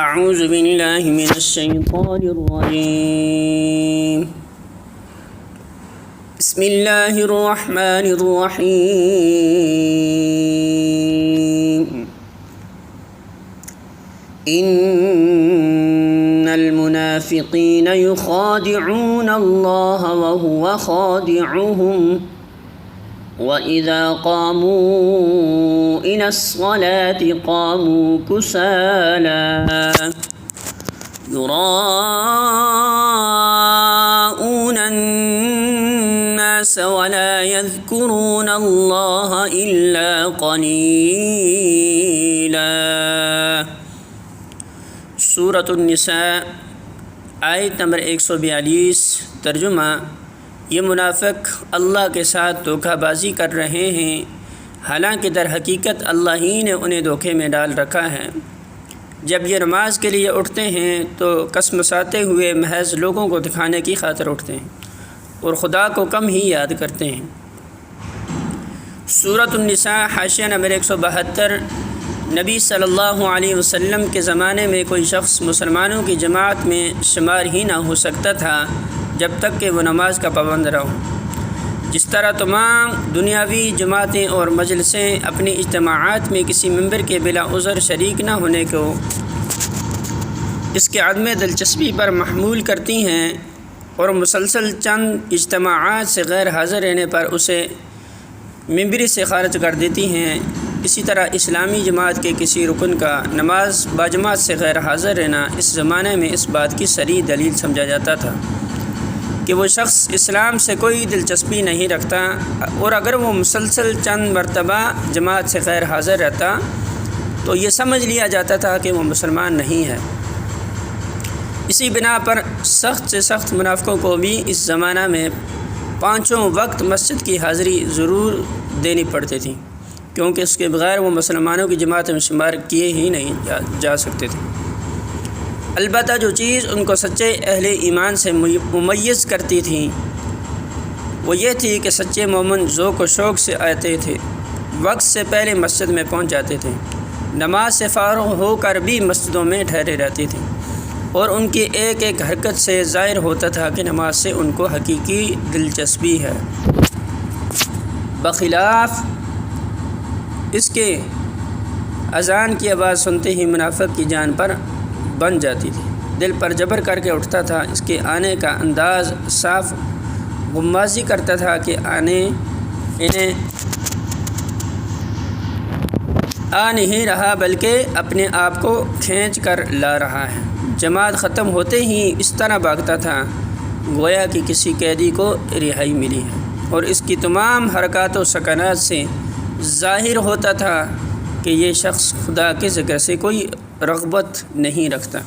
اعوذ باللہ من الشیطان الرجیم بسم اللہ الرحمن الرحیم ان المنافقین یخادعون اللہ وهو خادعهم وَإِذَا قَامُوا إِلَى الصَّلَاةِ قَامُوا كُسَالَىٰ يُرَاءُونَ النَّاسَ وَلَا يَذْكُرُونَ اللَّهَ إِلَّا قَلِيلًا۔ سورۃ النساء آیت نمبر 142۔ ترجمہ: یہ منافق اللہ کے ساتھ دھوکہ بازی کر رہے ہیں، حالانکہ در حقیقت اللہ ہی نے انہیں دھوکے میں ڈال رکھا ہے۔ جب یہ نماز کے لیے اٹھتے ہیں تو کسمساتے ہوئے محض لوگوں کو دکھانے کی خاطر اٹھتے ہیں اور خدا کو کم ہی یاد کرتے ہیں۔ سورۃ النساء حاشیہ نمبر 172۔ نبی صلی اللہ علیہ وسلم کے زمانے میں کوئی شخص مسلمانوں کی جماعت میں شمار ہی نہ ہو سکتا تھا جب تک کہ وہ نماز کا پابند نہ ہو۔ جس طرح تمام دنیاوی جماعتیں اور مجلسیں اپنی اجتماعات میں کسی ممبر کے بلا عذر شریک نہ ہونے کو اس کے عدم دلچسپی پر محمول کرتی ہیں اور مسلسل چند اجتماعات سے غیر حاضر رہنے پر اسے ممبری سے خارج کر دیتی ہیں، اسی طرح اسلامی جماعت کے کسی رکن کا نماز باجماعت سے غیر حاضر رہنا اس زمانے میں اس بات کی صریح دلیل سمجھا جاتا تھا کہ وہ شخص اسلام سے کوئی دلچسپی نہیں رکھتا، اور اگر وہ مسلسل چند مرتبہ جماعت سے غیر حاضر رہتا تو یہ سمجھ لیا جاتا تھا کہ وہ مسلمان نہیں ہے۔ اسی بنا پر سخت سے سخت منافقوں کو بھی اس زمانہ میں 5 وقت مسجد کی حاضری ضرور دینی پڑتی تھی، کیونکہ اس کے بغیر وہ مسلمانوں کی جماعت میں شمار کیے ہی نہیں جا سکتے تھے۔ البتہ جو چیز ان کو سچے اہل ایمان سے ممیز کرتی تھی وہ یہ تھی کہ سچے مومن ذوق و شوق سے آتے تھے، وقت سے پہلے مسجد میں پہنچ جاتے تھے، نماز سے فارغ ہو کر بھی مسجدوں میں ٹھہرے رہتے تھے، اور ان کی ایک ایک حرکت سے ظاہر ہوتا تھا کہ نماز سے ان کو حقیقی دلچسپی ہے۔ بخلاف اس کے اذان کی آواز سنتے ہی منافق کی جان پر بن جاتی تھی، دل پر جبر کر کے اٹھتا تھا۔ اس کے آنے کا انداز صاف غمازی کرتا تھا کہ انہیں آ نہیں رہا بلکہ اپنے آپ کو کھینچ کر لا رہا ہے۔ جماعت ختم ہوتے ہی اس طرح بھاگتا تھا گویا کہ کسی قیدی کو رہائی ملی ہے، اور اس کی تمام حرکات و سکنات سے ظاہر ہوتا تھا کہ یہ شخص خدا کے ذکر سے کوئی رغبت نہیں رکھتا۔